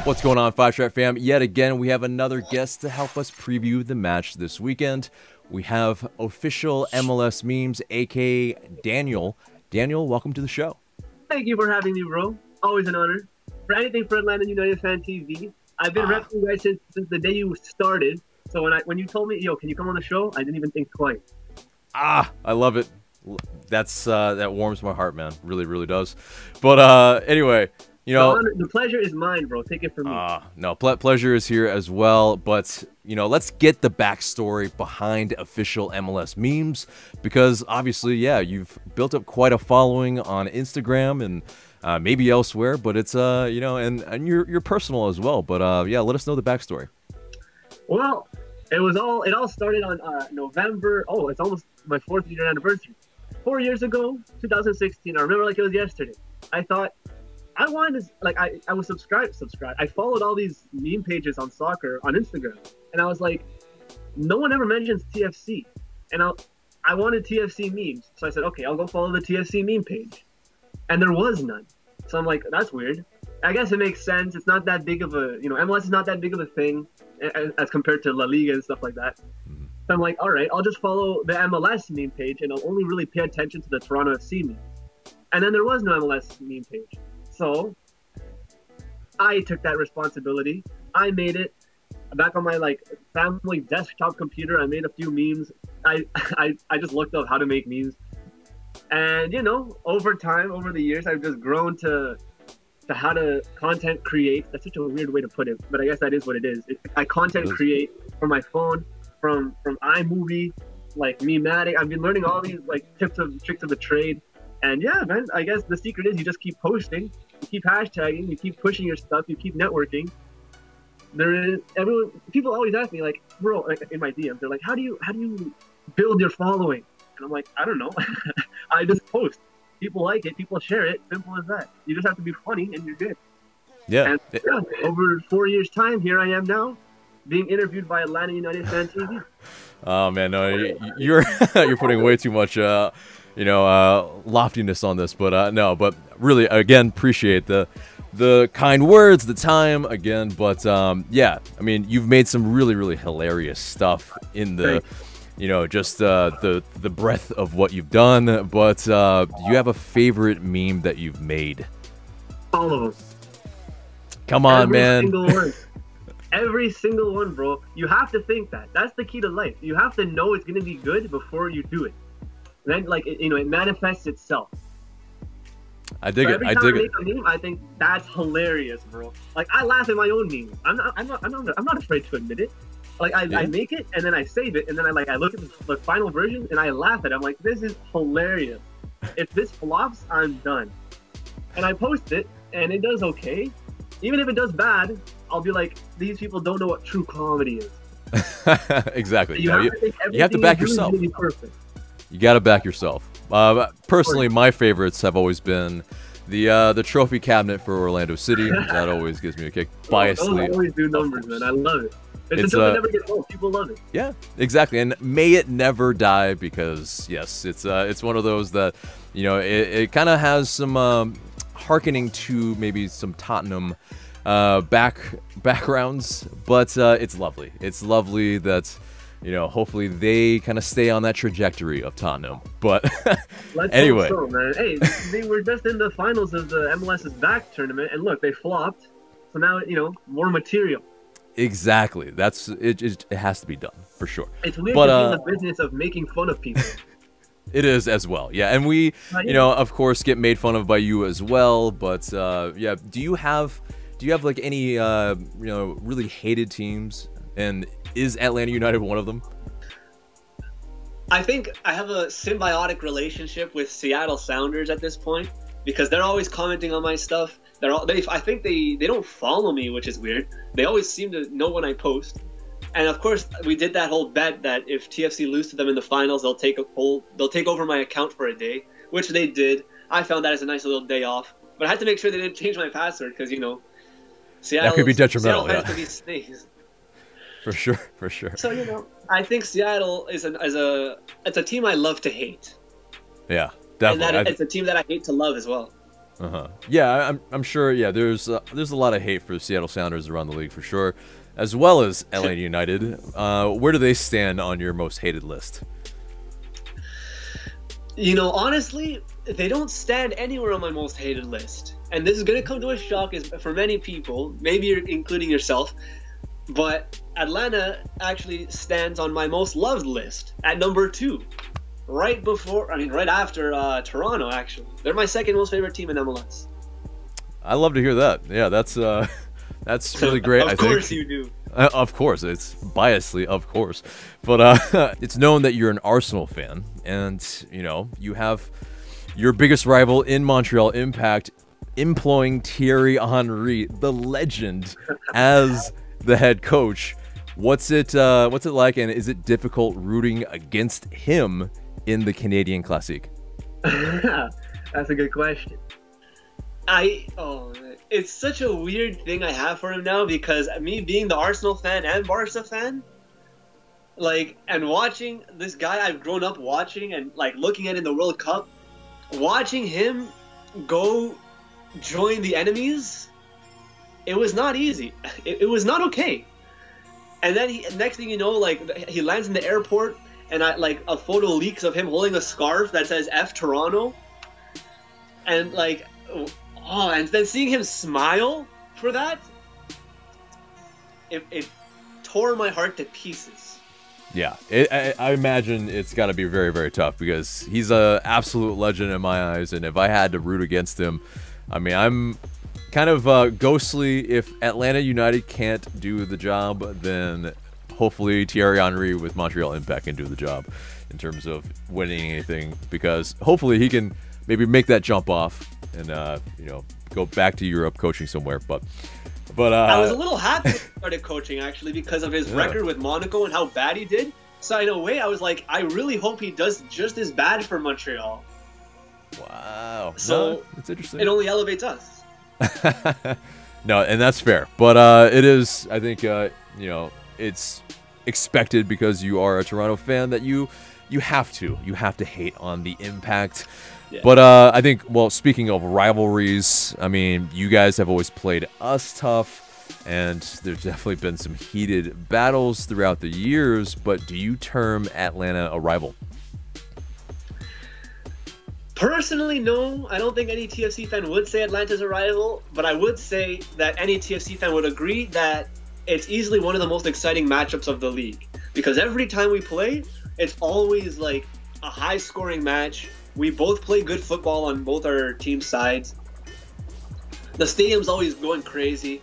What's going on, Five Stripe fam? Yet again, we have another guest to help us preview the match this weekend. We have official MLS Memes, aka Daniel. Daniel, welcome to the show. Thank you for having me, bro. Always an honor. For anything for Atlanta United Fan TV, I've been repping you guys since the day you started. So when you told me, yo, can you come on the show? I didn't even think twice. I love it. That warms my heart, man. Really, really does. But anyway. You know, the pleasure is mine, bro. Take it from me. No, pleasure is here as well. But, you know, let's get the backstory behind official MLS Memes. Because, obviously, yeah, you've built up quite a following on Instagram and maybe elsewhere. But it's, you know, and you're personal as well. But, yeah, let us know the backstory. Well, it all started on November. Oh, it's almost my 4th year anniversary. 4 years ago, 2016. I remember like it was yesterday. I thought, I wanted to, like, I was subscribed. I followed all these meme pages on soccer on Instagram, and I was like, no one ever mentions TFC, and I wanted TFC memes, so I said, okay, I'll go follow the TFC meme page, and there was none. So I'm like, that's weird. I guess it makes sense. It's not that big of a, you know, MLS is not that big of a thing as compared to La Liga and stuff like that. So I'm like, all right, I'll just follow the MLS meme page, and I'll only really pay attention to the Toronto FC meme. And then there was no MLS meme page. So I took that responsibility. I made it back on my family desktop computer. I made a few memes. I just looked up how to make memes, and you know, over time, over the years, I've just grown to how to content create. That's such a weird way to put it, but I guess that is what it is. I content create from my phone, from iMovie, like Mematic. I've been learning all these tricks of the trade. And yeah, man, I guess the secret is you just keep posting, you keep hashtagging, you keep pushing your stuff, you keep networking. People always ask me, like, bro, like in my DMs, they're like, how do you build your following? And I'm like, I don't know. I just post. People like it, people share it, simple as that. You just have to be funny and you're good. Yeah. And yeah, over 4 years' time, here I am now, being interviewed by Atlanta United Fan TV. Oh man, no, you're putting way too much you know, loftiness on this, but no, but really, again, appreciate the kind words, the time, again, but yeah, I mean, you've made some really, really hilarious stuff in the, you know, just the breadth of what you've done, but do you have a favorite meme that you've made? All of them. Come on, man. Single one. Every single one, bro. You have to think that. That's the key to life. You have to know it's going to be good before you do it. Then, you know, it manifests itself. I dig it. Every time I make a meme, I think that's hilarious, bro. Like, I laugh at my own memes. I'm not afraid to admit it. Like, I make it and then I save it and then I look at the final version and I laugh at it. I'm like, this is hilarious. If this flops, I'm done. And I post it and it does okay. Even if it does bad, I'll be like, these people don't know what true comedy is. Exactly. You have to back yourself. Really perfect. You got to back yourself. Personally, my favorites have always been the trophy cabinet for Orlando City. That always gives me a kick. Biasly, those always do numbers, man. I love it. It's until it never gets old. People love it. Yeah, exactly. And may it never die, because yes, it's one of those that, you know, it kind of has some hearkening to maybe some Tottenham backgrounds, but it's lovely. It's lovely that, you know, hopefully they kind of stay on that trajectory of Tottenham. But anyway, hope so, man. Hey, they were just in the finals of the MLS's back tournament, and look, they flopped. So now, you know, more material. Exactly. That's it. It has to be done for sure. It's weird to be in the business of making fun of people. It is as well. Yeah, and we, you know, of course, get made fun of by you as well. But yeah, do you have like any you know, really hated teams? And is Atlanta United one of them? I think I have a symbiotic relationship with Seattle Sounders at this point, because they're always commenting on my stuff. I think they don't follow me, which is weird. They always seem to know when I post. And of course, we did that whole bet that if TFC lose to them in the finals, they'll take over my account for a day, which they did. I found that as a nice little day off, but I had to make sure they didn't change my password, because, you know, Seattle, that could be detrimental. Seattle could be snakes. For sure, for sure. So, you know, I think Seattle is a team I love to hate. Yeah, definitely. And it's a team that I hate to love as well. Yeah, I'm sure. Yeah, there's a lot of hate for the Seattle Sounders around the league for sure, as well as Atlanta United. Where do they stand on your most hated list? You know, honestly, they don't stand anywhere on my most hated list. And this is going to come to a shock for many people, maybe you're including yourself, but Atlanta actually stands on my most loved list at number 2. Right after Toronto, actually. They're my second most favorite team in MLS. I love to hear that. Yeah, that's really great. Of course you do. Of course, it's biasly, of course. But it's known that you're an Arsenal fan, and you know you have your biggest rival in Montreal Impact employing Thierry Henry, the legend, as the head coach. What's it like, and is it difficult rooting against him in the Canadian Classique? That's a good question. It's such a weird thing I have for him now, because me being the Arsenal fan and Barca fan, like, and watching this guy I've grown up watching and like looking at in the World Cup, watching him go join the enemies, it was not easy. It was not okay. And then next thing you know, like, he lands in the airport, and a photo leaks of him holding a scarf that says F Toronto, and like, and then seeing him smile for that, it tore my heart to pieces. Yeah, I imagine it's got to be very, very tough, because he's an absolute legend in my eyes, and if I had to root against him, I mean, I'm kind of ghostly. If Atlanta United can't do the job, then hopefully Thierry Henry with Montreal Impact can do the job in terms of winning anything, because hopefully he can maybe make that jump off and you know, go back to Europe coaching somewhere. But I was a little happy when he started coaching, actually, because of his record with Monaco and how bad he did. So in a way, I was like, I really hope he does just as bad for Montreal. Wow. So no, it's interesting. It only elevates us. No, and that's fair. But it is, I think, you know, it's expected, because you are a Toronto fan, that you have to hate on the Impact. Yeah. But I think, well, speaking of rivalries, I mean, you guys have always played us tough, and there's definitely been some heated battles throughout the years. But do you term Atlanta a rival? Personally, no. I don't think any TFC fan would say Atlanta's a rival, but I would say that any TFC fan would agree that it's easily one of the most exciting matchups of the league, because every time we play, it's always like a high-scoring match. We both play good football on both our team sides. The stadium's always going crazy.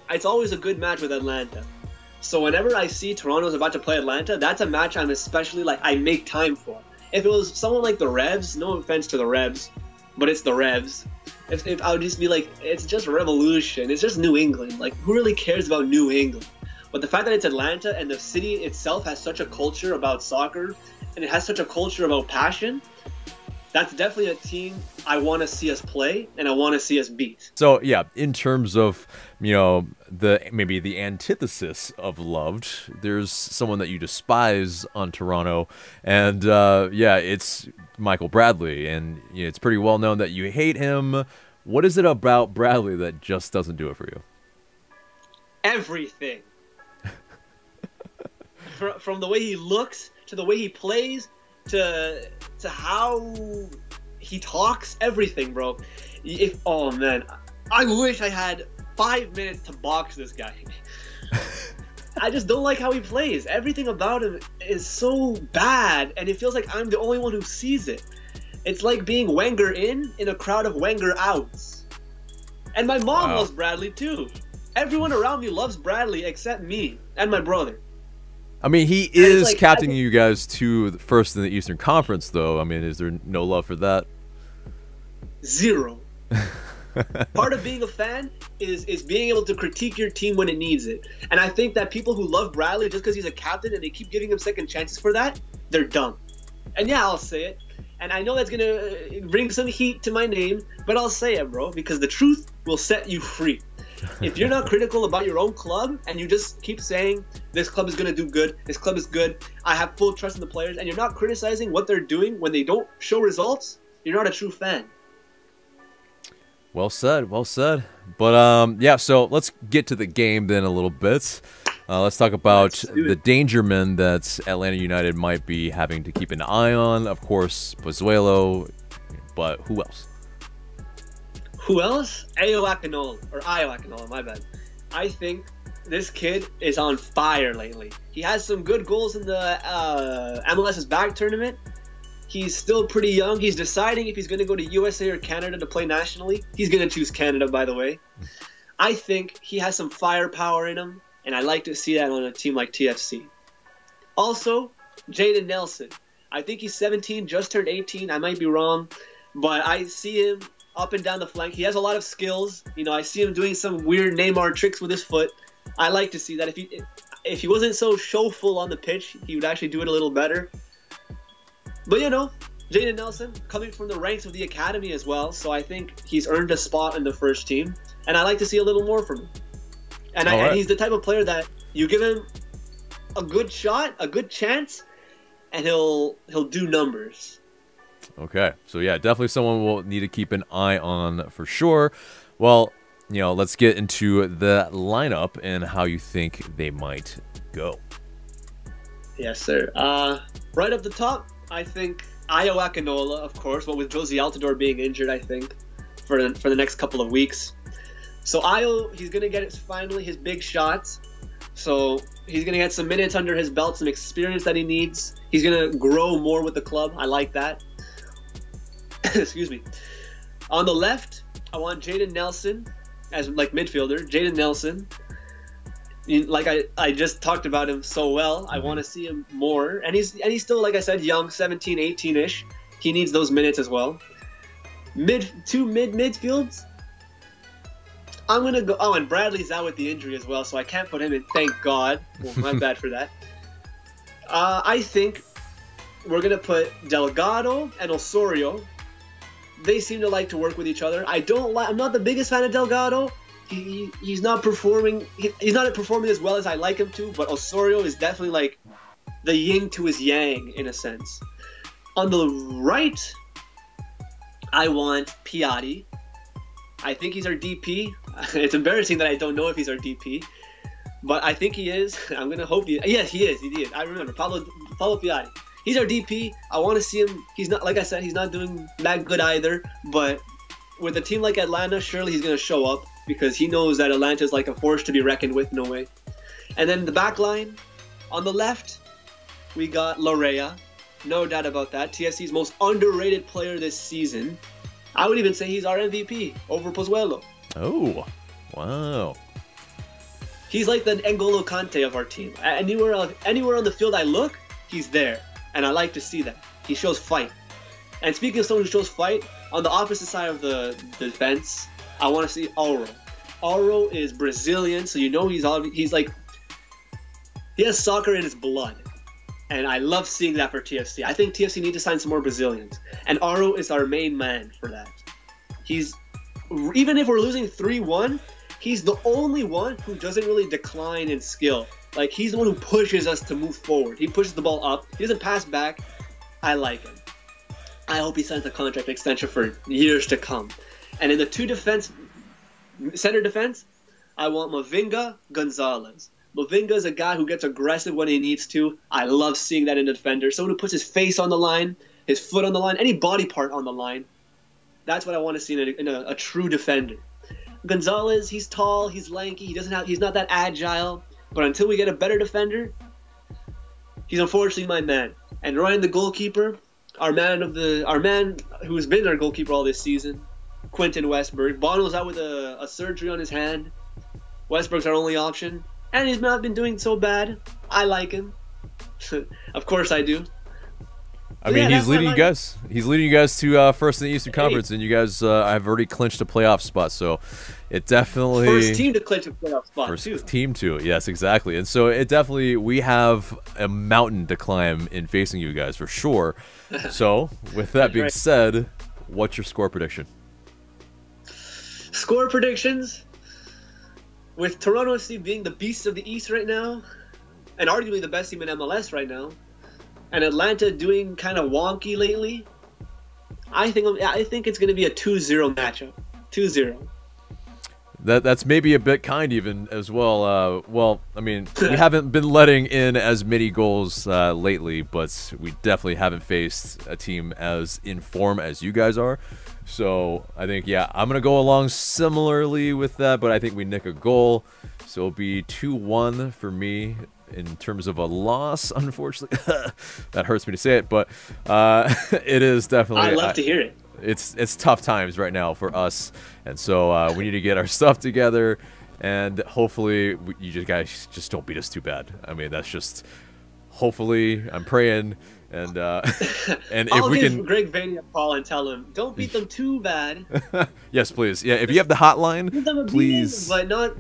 It's always a good match with Atlanta. So whenever I see Toronto's about to play Atlanta, that's a match I'm especially like, I make time for. If it was someone like the Revs, no offense to the Revs, but it's the Revs. If I would just be like, it's just Revolution, it's just New England. Like, who really cares about New England? But the fact that it's Atlanta and the city itself has such a culture about soccer, and it has such a culture about passion, that's definitely a team I want to see us play, and I want to see us beat. So yeah, in terms of, you know, maybe the antithesis of loved, there's someone that you despise on Toronto, and yeah, it's Michael Bradley, and you know, it's pretty well known that you hate him. What is it about Bradley that just doesn't do it for you? Everything. From the way he looks, to the way he plays, to how he talks, everything, bro. Oh man, I wish I had 5 minutes to box this guy. I just don't like how he plays. Everything about him is so bad, and it feels like I'm the only one who sees it. It's like being Wenger in a crowd of Wenger outs. And my mom loves Bradley too. Everyone around me loves Bradley except me and my brother. I mean, he is like, captaining you guys to the first in the Eastern Conference, though. I mean, is there no love for that? Zero. Part of being a fan is being able to critique your team when it needs it. And I think that people who love Bradley just because he's a captain and they keep giving him second chances for that, they're dumb. And yeah, I'll say it. And I know that's going to bring some heat to my name, but I'll say it, bro, because the truth will set you free. If you're not critical about your own club and you just keep saying, this club is going to do good, this club is good, I have full trust in the players, and you're not criticizing what they're doing when they don't show results, you're not a true fan. Well said, well said. But yeah, so let's get to the game then a little bit. Let's talk about the danger men that Atlanta United might be having to keep an eye on. Of course, Pozuelo, but who else? Who else? Ayo Akinola, my bad. I think this kid is on fire lately. He has some good goals in the MLS's back tournament. He's still pretty young. He's deciding if he's going to go to USA or Canada to play nationally. He's going to choose Canada, by the way. I think he has some firepower in him, and I like to see that on a team like TFC. Also, Jaden Nelson. I think he's 17, just turned 18. I might be wrong, but I see him up and down the flank. He has a lot of skills. You know, I see him doing some weird Neymar tricks with his foot. I like to see that. If he wasn't so showful on the pitch, he would actually do it a little better. But, you know, Jaden Nelson coming from the ranks of the academy as well, so I think he's earned a spot in the first team, and I like to see a little more from him. And he's the type of player that you give him a good shot, a good chance, and he'll do numbers. Okay, so yeah, definitely someone we'll need to keep an eye on for sure. Well, you know, let's get into the lineup and how you think they might go. Yes, sir. Right up the top, I think Ayo Akinola, of course, but with Josie Altidore being injured, I think, for the next couple of weeks. So Ayo, he's going to get finally his big shots. So he's going to get some minutes under his belt, some experience that he needs. He's going to grow more with the club. I like that. Excuse me. On the left, I want Jaden Nelson as like midfielder. Jaden Nelson. Like I just talked about him so well. I want to see him more. And he's still, like I said, young, 17, 18-ish. He needs those minutes as well. Midfields. I'm going to go... Oh, and Bradley's out with the injury as well, so I can't put him in. Thank God. Well, my bad for that. I think we're going to put Delgado and Osorio. They seem to like to work with each other. I'm not the biggest fan of Delgado. He's not performing. He's not performing as well as I like him to. But Osorio is definitely like the yin to his yang in a sense. On the right, I want Piatti. I think he's our DP. It's embarrassing that I don't know if he's our DP, but I think he is. I'm gonna hope he. Yes, he is. He did. I remember Paulo Piatti. He's our DP. I want to see him. He's not, like I said, he's not doing that good either. But with a team like Atlanta, surely he's gonna show up because he knows that Atlanta is like a force to be reckoned with. No way. And then the back line, on the left, we got Larea. No doubt about that. TFC's most underrated player this season. I would even say he's our MVP over Pozuelo. Oh, wow. He's like the N'Golo Kante of our team. Anywhere on the field I look, he's there. And I like to see that. He shows fight. And speaking of someone who shows fight, on the opposite side of the defense, I want to see Auro. Auro is Brazilian, so you know he's like... He has soccer in his blood. And I love seeing that for TFC. I think TFC need to sign some more Brazilians. And Auro is our main man for that. Even if we're losing 3-1, he's the only one who doesn't really decline in skill. Like, he's the one who pushes us to move forward. He pushes the ball up. He doesn't pass back. I like him. I hope he signs a contract extension for years to come. And in the center defense, I want Mavinga Gonzalez. Mavinga is a guy who gets aggressive when he needs to. I love seeing that in a defender. Someone who puts his face on the line, his foot on the line, any body part on the line. That's what I want to see in a true defender. Gonzalez, he's tall, he's lanky, he's not that agile. But until we get a better defender, he's unfortunately my man. And Ryan, the goalkeeper, our man who's been our goalkeeper all this season, Quentin Westberg. Bono's out with a surgery on his hand. Westberg's our only option. And he's not been doing so bad. I like him. Of course I do. I mean, he's leading you guys. He's leading you guys to first in the Eastern Conference, and you guys have already clinched a playoff spot. So it definitely first team to clinch a playoff spot. First team to, yes, exactly. And so it definitely, we have a mountain to climb in facing you guys for sure. So with that being said, what's your score prediction? Score predictions. With Toronto FC being the beast of the East right now, and arguably the best team in MLS right now, and Atlanta doing kind of wonky lately, I think it's going to be a 2-0 matchup. 2-0. That's maybe a bit kind even as well. Well, I mean, we haven't been letting in as many goals lately, but we definitely haven't faced a team as in form as you guys are. So I think, yeah, I'm going to go along similarly with that, but I think we nick a goal. So it'll be 2-1 for me in terms of a loss, unfortunately. That hurts me to say it, but it is definitely... I'd love to hear it. It's tough times right now for us, and so we need to get our stuff together, and hopefully you guys just don't beat us too bad. I mean, that's just hopefully. I'm praying, and and if we can, Greg Vaney a call and tell him don't beat them too bad. Yes, please. Yeah, if you have the hotline, please, but not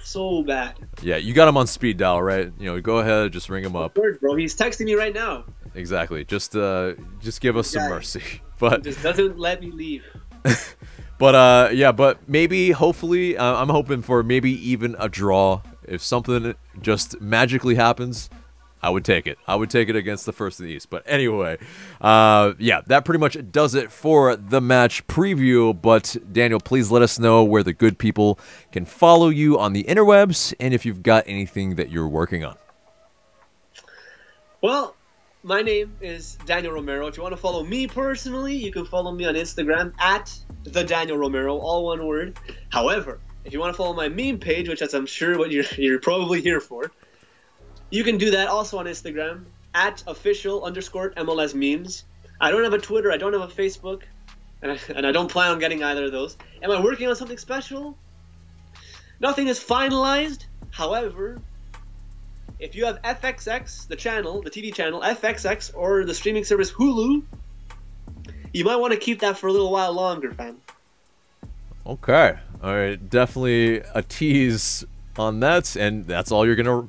so bad. Yeah, you got him on speed dial, right? You know, go ahead, just ring him up. Of course, bro. He's texting me right now. Exactly. Just give us some mercy. But just doesn't let me leave. But yeah, but maybe, hopefully, I'm hoping for maybe even a draw. If something just magically happens, I would take it. I would take it against the First in the East. But anyway, yeah, that pretty much does it for the match preview. But Daniel, please let us know where the good people can follow you on the interwebs, and if you've got anything that you're working on. Well, my name is Daniel Romero. If you want to follow me personally, you can follow me on Instagram at the Daniel Romero, all one word. However, if you want to follow my meme page, which I'm sure what you're probably here for, you can do that also on Instagram at official_MLS Memes. I don't have a Twitter, I don't have a Facebook, and I don't plan on getting either of those. Am I working on something special? Nothing is finalized. However, if you have FXX, the channel, the TV channel, FXX, or the streaming service Hulu, you might want to keep that for a little while longer, fam. Okay. All right. Definitely a tease on that, and that's all you're gonna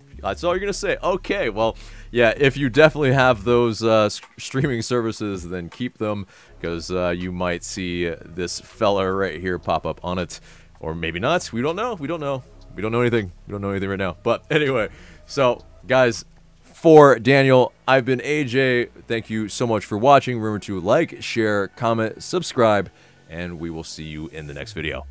say. Okay. Well, yeah. If you definitely have those streaming services, then keep them, because you might see this fella right here pop up on it, or maybe not. We don't know. We don't know. We don't know anything. We don't know anything right now. But anyway. So, guys, for Daniel, I've been AJ. Thank you so much for watching. Remember to like, share, comment, subscribe, and we will see you in the next video.